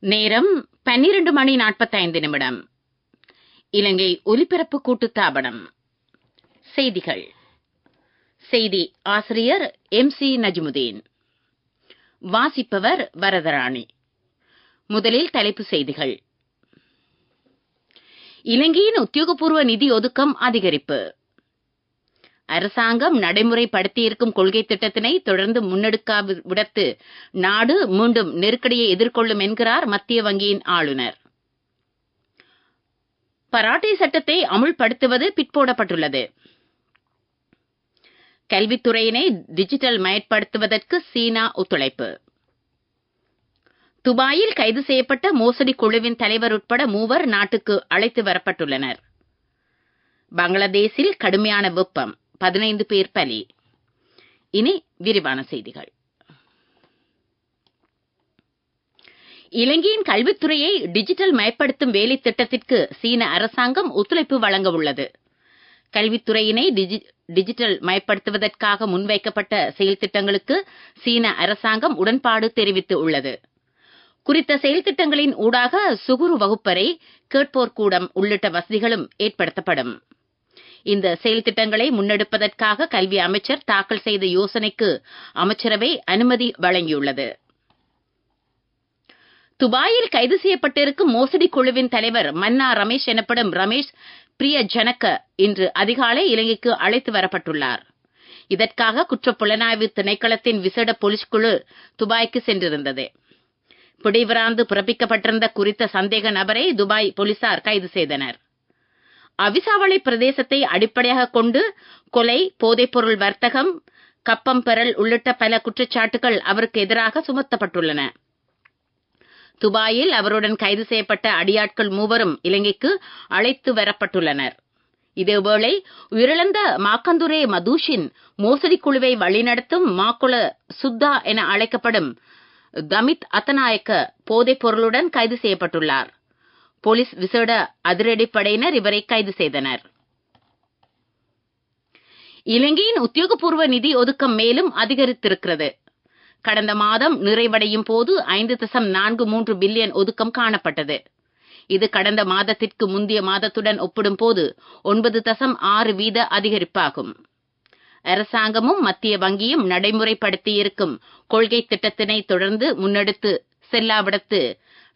நேரம் 12:45. இலங்கை ஒலிபரப்பு கூட்டுத்தாபனம். செய்திகள். செய்தி ஆசிரியர் MC நஜ்முதீன். வாசிப்பவர் வரதராணி. முதலில் தலைப்பு செய்திகள். இலங்கையின் உத்தியோகபூர்வ நிதி ஒதுக்கம் அதிகரிப்பு. அரசாங்கம் நடைமுறைப்படுத்தியிருக்கும் கொள்கை திட்டத்தினை தொடர்ந்து முன்னெடுக்காவிடத்து நாடு மீண்டும் நெருக்கடியை எதிர்கொள்ளும் என்கிறார் மத்திய வங்கியின் ஆளுநர். பராட்டை சட்டத்தை அமுல்படுத்துவது பிற்போடப்பட்டுள்ளது. கல்வித்துறையினை டிஜிட்டல் மயப்படுத்துவதற்கு சீனா ஒத்துழைப்பு. துபாயில் கைது செய்யப்பட்ட மோசடி குழுவின் தலைவர் உட்பட 3 நாட்டுக்கு அழைத்து வரப்பட்டுள்ளனர். பங்களாதேஷில் கடுமையான வெப்பம், 15 பேர் பலி. இனி விரிவான செய்திகள். இலங்கையின் கல்வித்துறையை டிஜிட்டல் மயப்படுத்தும் வேலை திட்டத்திற்கு சீன அரசாங்கம் ஒத்துழைப்பு வழங்க உள்ளது. கல்வித்துறையினை டிஜிட்டல் மயப்படுத்துவதற்காக முன்வைக்கப்பட்ட செயல் திட்டங்களுக்கு சீன அரசாங்கம் உடன்பாடு தெரிவித்து உள்ளது. குறித்த செயல் திட்டங்களின் ஊடாக சுகுறு வகுப்பறை, கேட்போர் கூடம் உள்ளிட்ட வசதிகளும் ஏற்படுத்தப்படும். இந்த செயல் திட்டங்களை முன்னெடுப்பதற்காக கல்வி அமைச்சர் தாக்கல் செய்த யோசனைக்கு அமைச்சரவை அனுமதி வழங்கியுள்ளது. துபாயில் கைது செய்யப்பட்டிருக்கும் மோசடி குழுவின் தலைவர் மன்னா ரமேஷ் எனப்படும் ரமேஷ் பிரியஜனக்க இன்று அதிகாலை இலங்கைக்கு அழைத்து வரப்பட்டுள்ளார். இதற்காக குற்றப்புலனாய்வு திணைக்களத்தின் விசேட போலீஸ் குழு துபாய்க்கு சென்றிருந்தது. பிடிவராந்து பிறப்பிக்கப்பட்டிருந்த குறித்த சந்தேக நபரை துபாய் போலீசார் கைது செய்தனர். அவிசாவளை பிரதேசத்தை அடிப்படையாக கொண்டு கொலை, போதைப்பொருள் வர்த்தகம், கப்பம் பெறல் உள்ளிட்ட பல குற்றச்சாட்டுகள் அவருக்கு எதிராக சுமத்தப்பட்டுள்ளன. துபாயில் அவருடன் கைது செய்யப்பட்ட அடியாட்கள் 3 இலங்கைக்கு அழைத்து வரப்பட்டுள்ளனர். இதேவேளை உயிரிழந்த மாக்கந்துரே மதுஷின் மோசடி குழுவை வழிநடத்தும் மாக்குள சுத்தா என அழைக்கப்படும் தமித் அத்தநாயக்க போதைப் பொருளுடன் கைது செய்யப்பட்டுள்ளார். போலீஸ் விசேட அதிரடிப்படையினர் இவரை கைது செய்தனர். இலங்கையின் உத்தியோகபூர்வ நிதி ஒதுக்கம் மேலும் அதிகரித்திருக்கிறது. கடந்த மாதம் நிறைவடையும் போது 5.43 பில்லியன் ஒதுக்கம் காணப்பட்டது. இது கடந்த மாதத்திற்கு முந்தைய மாதத்துடன் ஒப்பிடும் போது 9.6% அதிகரிப்பாகும். அரசாங்கமும் மத்திய வங்கியும் நடைமுறைப்படுத்தியிருக்கும் கொள்கை திட்டத்தினை தொடர்ந்து முன்னெடுத்து செல்லாவிடத்து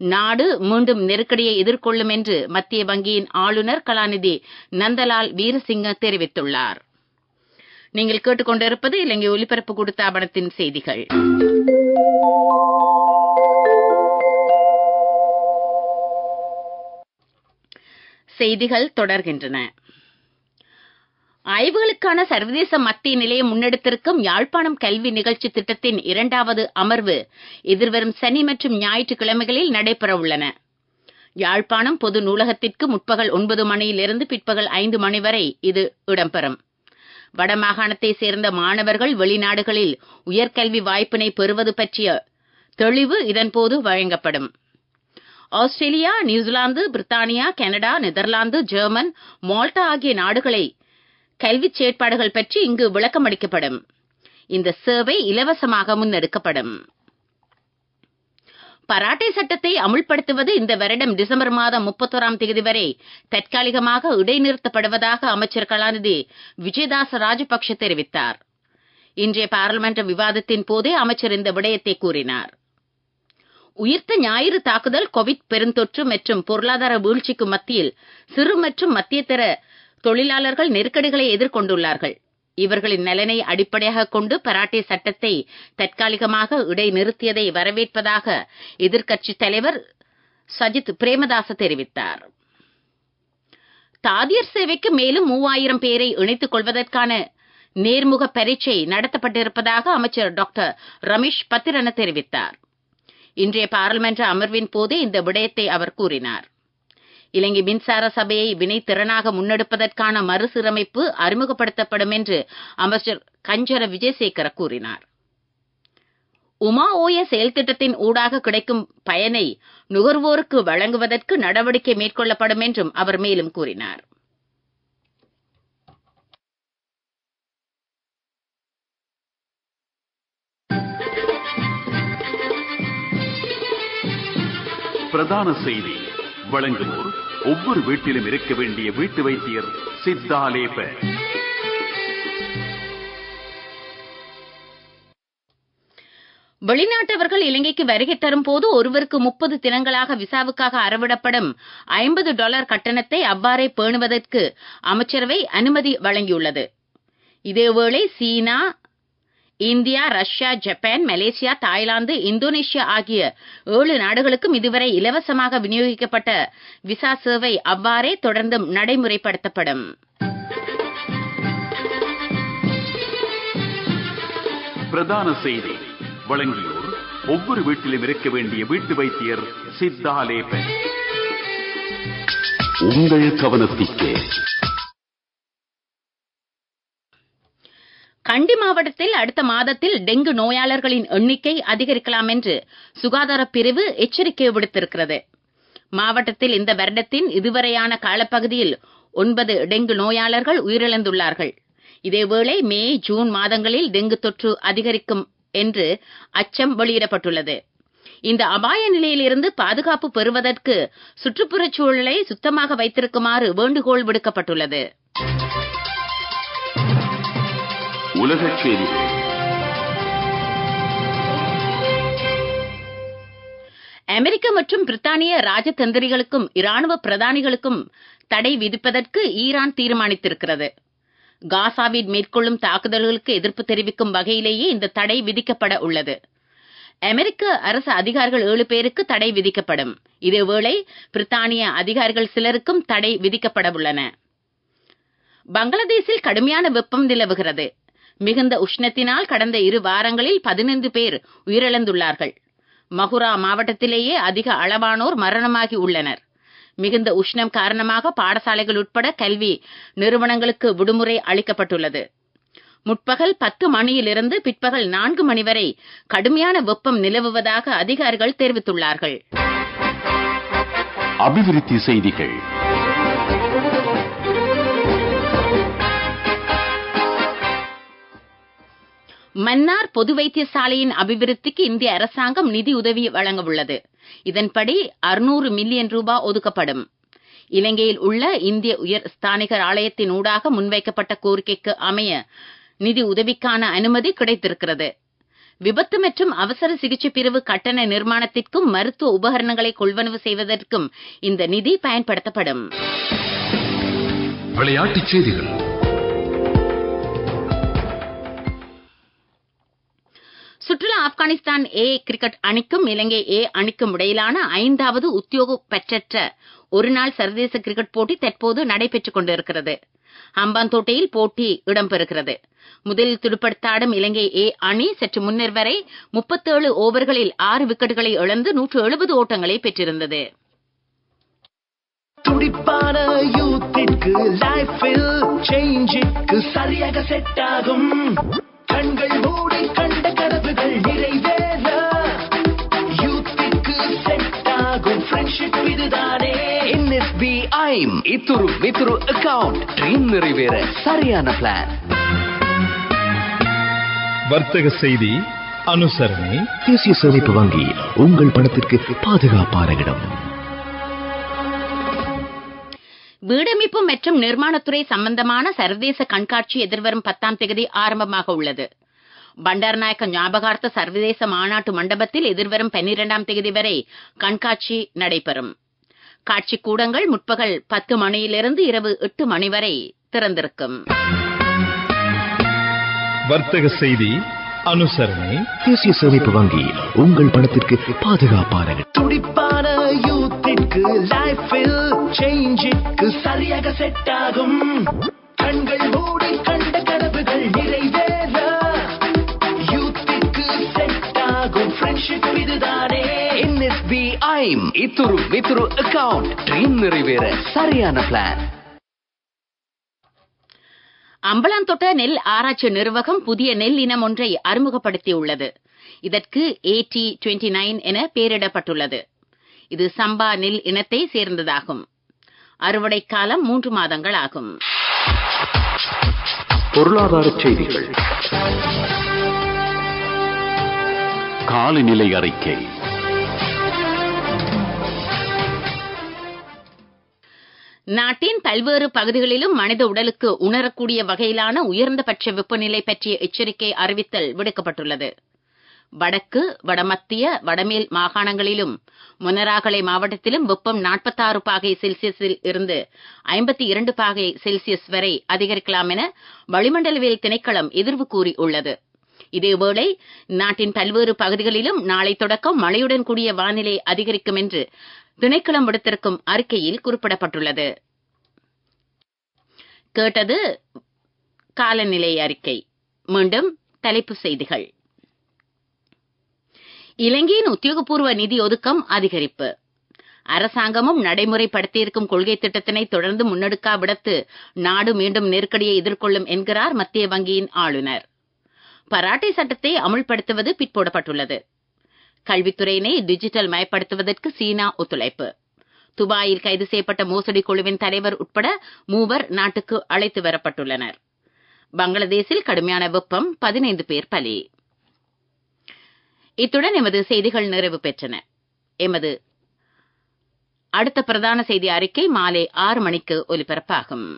நாடு மீண்டும் நெருக்கடியை எதிர்கொள்ளும் என்று மத்திய வங்கியின் ஆளுநர் கலாநிதி நந்தலால் வீரசிங்க தெரிவித்துள்ளார். நீங்கள் கேட்டுக்கொண்டிருப்பது இலங்கை ஒலிபரப்பு கூட்டுத்தாபனத்தின் செய்திகள். செய்திகள் தொடர்கின்றன. ஆய்வுகளுக்கான சர்வதேச மத்திய நிலையம் முன்னெடுத்திருக்கும் யாழ்ப்பாணம் கல்வி நிகழ்ச்சி திட்டத்தின் 2வது அமர்வு எதிர்வரும் சனி மற்றும் ஞாயிற்றுக்கிழமைகளில் நடைபெறவுள்ளன. யாழ்ப்பாணம் பொது நூலகத்திற்கு முற்பகல் 9 மணியிலிருந்து பிற்பகல் 5 மணி வரை இது இடம்பெறும். வடமாகாணத்தை சேர்ந்த மாணவர்கள் வெளிநாடுகளில் உயர்கல்வி வாய்ப்பினை பெறுவது பற்றிய தெளிவு இதன்போது வழங்கப்படும். ஆஸ்திரேலியா, நியூசிலாந்து, பிரித்தானியா, கனடா, நெதர்லாந்து, ஜெர்மன், மால்டா ஆகிய நாடுகளை கல்விச் செயற்பாடுகள் பற்றி இங்கு விளக்கமளிக்கப்படும். இந்த சேவை இலவசமாக முன்னெடுக்கப்படும். பராட்டை சட்டத்தை அமுல்படுத்துவது இந்த வருடம் டிசம்பர் மாதம் 31ஆம் தேதி வரை தற்காலிகமாக இடைநிறுத்தப்படுவதாக அமைச்சர் கலாநிதி விஜயதாச ராஜபக்ஷ தெரிவித்தார். இன்றைய பாராளுமன்ற விவாதத்தின் போதே அமைச்சர் இந்த விடயத்தை கூறினார். உயிர்த்த ஞாயிறு தாக்குதல், கோவிட் பெருந்தொற்று மற்றும் பொருளாதார வீழ்ச்சிக்கு மத்தியில் சிறு மற்றும் மத்தியதர தொழிலாளர்கள் நெருக்கடிகளை எதிர்கொண்டுள்ளார்கள். இவர்களின் நலனை அடிப்படையாக கொண்டு பராட்டை சட்டத்தை தற்காலிகமாக இடைநிறுத்தியதை வரவேற்பதாக எதிர்க்கட்சித் தலைவர் சஜித் பிரேமதாச தெரிவித்தார். தாதியர் சேவைக்கு மேலும் 3000 பேரை இணைத்துக் கொள்வதற்கான நேர்முக பரீட்சை நடத்தப்பட்டிருப்பதாக அமைச்சர் டாக்டர் ரமேஷ் பத்திரன தெரிவித்தார். இன்றைய பாராளுமன்ற அமர்வின் போதே இந்த விடயத்தை அவர் கூறினார். இலங்கை மின்சார சபையை வினைத்திறனாக முன்னெடுப்பதற்கான மறுசீரமைப்பு அறிமுகப்படுத்தப்படும் என்று அமைச்சர் கஞ்சர விஜயசேகர கூறினார். உமா ஓய செயல் திட்டத்தின் ஊடாக கிடைக்கும் பயனை நுகர்வோருக்கு வழங்குவதற்கு நடவடிக்கை மேற்கொள்ளப்படும் என்றும் அவர் மேலும் கூறினார். பிரதான செய்தி வழங்குவோர் ஒவ்வொரு வீட்டிலும் இருக்க வேண்டிய வீட்டு வைத்தியர் சித்தாலேப. வெளிநாட்டவர்கள் இலங்கைக்கு வருகை தரும் போது ஒருவருக்கு 30 தினங்களாக விசாவுக்காக அறவிடப்படும் $50 கட்டணத்தை அவ்வாறே பேணுவதற்கு அமைச்சரவை அனுமதி வழங்கியுள்ளது. இதேவேளை China, India, Russia, Japan, Malaysia, Thailand, Indonesia ஆகிய 7 நாடுகளுக்கும் இதுவரை இலவசமாக விநியோகிக்கப்பட்ட விசா சேவை அவ்வாறே தொடர்ந்தும் நடைமுறைப்படுத்தப்படும். பிரதான செய்தி வழங்கியோர் ஒவ்வொரு வீட்டிலும் இருக்க வேண்டிய வீட்டு வைத்தியர் சித்தாலேப. உங்கள் கவனத்திற்கு கண்டி மாவட்டத்தில் அடுத்த மாதத்தில் டெங்கு நோயாளர்களின் எண்ணிக்கை அதிகரிக்கலாம் என்று சுகாதார பிரிவு எச்சரிக்கை விடுத்திருக்கிறது. மாவட்டத்தில் இந்த வருடத்தின் இதுவரையான காலப்பகுதியில் 9 டெங்கு நோயாளர்கள் உயிரிழந்துள்ளார்கள். இதேவேளை மே, ஜூன் மாதங்களில் டெங்கு தொற்று அதிகரிக்கும் என்று அச்சம் வெளியிடப்பட்டுள்ளது. இந்த அபாய நிலையிலிருந்து பாதுகாப்பு பெறுவதற்கு சுற்றுப்புறச் சூழலை சுத்தமாக வைத்திருக்குமாறு வேண்டுகோள் விடுக்கப்பட்டுள்ளது. உலகச் செய்திகள். அமெரிக்க மற்றும் பிரித்தானிய ராஜதந்திரிகளுக்கும் இராணுவ பிரதானிகளுக்கும் தடை விதிப்பதற்கு ஈரான் தீர்மானித்திருக்கிறது. காசாவில் மேற்கொள்ளும் தாக்குதல்களுக்கு எதிர்ப்பு தெரிவிக்கும் வகையிலேயே இந்த தடை விதிக்கப்பட உள்ளது. அமெரிக்க அரசு அதிகாரிகள் 7 பேருக்கு தடை விதிக்கப்படும். இதேவேளை பிரித்தானிய அதிகாரிகள் சிலருக்கும் தடை விதிக்கப்பட உள்ளன. பங்களாதேஷில் கடுமையான வெப்பம் நிலவுகிறது. மிகுந்த உஷ்ணத்தினால் கடந்த 2 வாரங்களில் 15 பேர் உயிரிழந்துள்ளார்கள். மகுரா மாவட்டத்திலேயே அதிக அளவானோர் மரணமாகி உள்ளனர். மிகுந்த உஷ்ணம் காரணமாக பாடசாலைகள் உட்பட கல்வி நிறுவனங்களுக்கு விடுமுறை அளிக்கப்பட்டுள்ளது. முற்பகல் 10 மணியிலிருந்து பிற்பகல் 4 மணி வரை கடுமையான வெப்பம் நிலவுவதாக அதிகாரிகள் தெரிவித்துள்ளார்கள். அபிவிருத்தி செய்திகள். மன்னார் பொது வைத்தியசாலையின் அபிவிருத்திக்கு இந்திய அரசாங்கம் நிதி உதவி வழங்க உள்ளது. இதன்படி 600 மில்லியன் ரூபாய் ஒதுக்கப்படும். இலங்கையில் உள்ள இந்திய உயர் ஸ்தானிகர் ஆலயத்தின் ஊடாக முன்வைக்கப்பட்ட கோரிக்கைக்கு அமைய நிதி உதவிக்கான அனுமதி கிடைத்திருக்கிறது. விபத்து மற்றும் அவசர சிகிச்சை பிரிவு கட்டண நிர்மாணத்திற்கும் மருத்துவ உபகரணங்களை கொள்வனவு செய்வதற்கும் இந்த நிதி பயன்படுத்தப்படும். விளையாட்டுச் செய்திகள். சுற்றுலா ஆப்கானிஸ்தான் ஏ கிரிக்கெட் அணிக்கும் இலங்கை ஏ அணிக்கும் இடையிலான 5வது உத்தியோகபற்ற ஒருநாள் சர்வதேச கிரிக்கெட் போட்டி தற்போது நடைபெற்றுக் கொண்டிருக்கிறது. ஹம்பாந்தோட்டையில் போட்டி இடம்பெறுகிறது. முதலில் துடுப்படுத்தாடும் இலங்கை ஏ அணி சற்று முன்னர் வரை 37 ஓவர்களில் 6 விக்கெட்டுகளை இழந்து 170 ஓட்டங்களை பெற்றிருந்தது. துடிப்பான யூத்திற்கு லைஃபில் சேஞ்சுக்கு சரியாக செட் ஆகும். கண்கள் மூடி கண்ட கனவுகள் நிறைவேற யூத்திற்கு செட் ஆகும் ஃப்ரெண்ட்ஷிப் இதுதானே. NSBI இத்துரு வித்துரு அக்கவுண்ட் ட்ரீம் நிறைவேற சரியான பிளான். வர்த்தக செய்தி அனுசரணை. தேசிய சேமிப்பு வங்கி உங்கள் பணத்திற்கு பாதுகாப்பான இடம். வீடமைப்பு மற்றும் நிர்மாணத்துறை சம்பந்தமான சர்வதேச கண்காட்சி எதிர்வரும் 10ஆம் தேதி ஆரம்பமாக உள்ளது. பண்டாரநாயக்க ஞாபகார்த்த சர்வதேச மாநாட்டு மண்டபத்தில் எதிர்வரும் 12ஆம் தேதி வரை கண்காட்சி நடைபெறும். காட்சி கூடங்கள் முற்பகல் 10 மணியிலிருந்து இரவு 8 மணி வரை திறந்திருக்கும். வர்த்தக செய்தி அனுசரணை. தேசிய சேமிப்பு வங்கி உங்கள் பணத்திற்கு பாதுகாப்பான இடம். துடிப்பான யூத்திற்கு லைஃபில் சேஞ்சுக்கு சரியாக செட் ஆகும். கண்கள் மூடி கண்ட கனவுகள் நிறைவேற யூத்திற்கு செட் ஆகும் ஃப்ரெண்ட்ஷிப் இதுதானே. NSBI இத்துரு வித்துரு அக்கவுண்ட் ட்ரீம் நிறைவேற சரியான பிளான். அம்பலாந்தோட்ட நெல் ஆராய்ச்சி நிர்வாகம் புதிய நெல் இனம் ஒன்றை அறிமுகப்படுத்தியுள்ளது. இதற்கு AT29 என பெயரிடப்பட்டுள்ளது. இது சம்பா நெல் இனத்தை சேர்ந்ததாகும். அறுவடை காலம் 3 மாதங்கள் ஆகும். பொருளாதார செய்திகள். காலநிலை அறிக்கை. நாட்டின் பல்வேறு பகுதிகளிலும் மனித உடலுக்கு உணரக்கூடிய வகையிலான உயர்ந்தபட்ச வெப்பநிலை பற்றிய எச்சரிக்கை அறிவித்தல் விடுக்கப்பட்டுள்ளது. வடக்கு, வடமத்திய, வடமேல் மாகாணங்களிலும் மொனராகலை மாவட்டத்திலும் வெப்பம் 46 பாகை செல்சியஸில் இருந்து 52 பாகை செல்சியஸ் வரை அதிகரிக்கலாம் என வளிமண்டலவியல் திணைக்களம் எதிர்வு கூறியுள்ளது. இதேவேளை நாட்டின் பல்வேறு பகுதிகளிலும் நாளை தொடக்கம் மழையுடன் கூடிய வானிலை அதிகரிக்கும் என்று திணைக்களம் விடுத்திருக்கும் அறிக்கையில் குறிப்பிடப்பட்டுள்ளது. கேட்டது காலநிலை அறிக்கை. மீண்டும் தலைப்புச் செய்திகள். இலங்கையின் உத்தியோகபூர்வ நிதி ஒதுக்கம் அதிகரிப்பு. அரசாங்கமும் நடைமுறைப்படுத்தியிருக்கும் கொள்கை திட்டத்தினை தொடர்ந்து முன்னெடுக்காவிடத்து நாடு மீண்டும் நெருக்கடியை எதிர்கொள்ளும் என்கிறார் மத்திய வங்கியின் ஆளுநர். பராட்டை சட்டத்தை அமுல்படுத்துவது பிற்போடப்பட்டுள்ளது. கல்வித்துறையினை டிஜிட்டல் மயப்படுத்துவதற்கு சீனா ஒத்துழைப்பு. துபாயில் கைது செய்யப்பட்ட மோசடி குழுவின் தலைவர் உட்பட 3 நாட்டுக்கு அழைத்து வரப்பட்டுள்ளனர். பங்களாதேஷில் கடுமையான வெப்பம், 15 பேர் பலி. இத்துடன் எமது செய்திகள் நிறைவு பெற்றன. எமது அடுத்த பிரதான செய்தி அறிக்கை மாலை 6 மணிக்கு ஒலிபரப்பாகும்.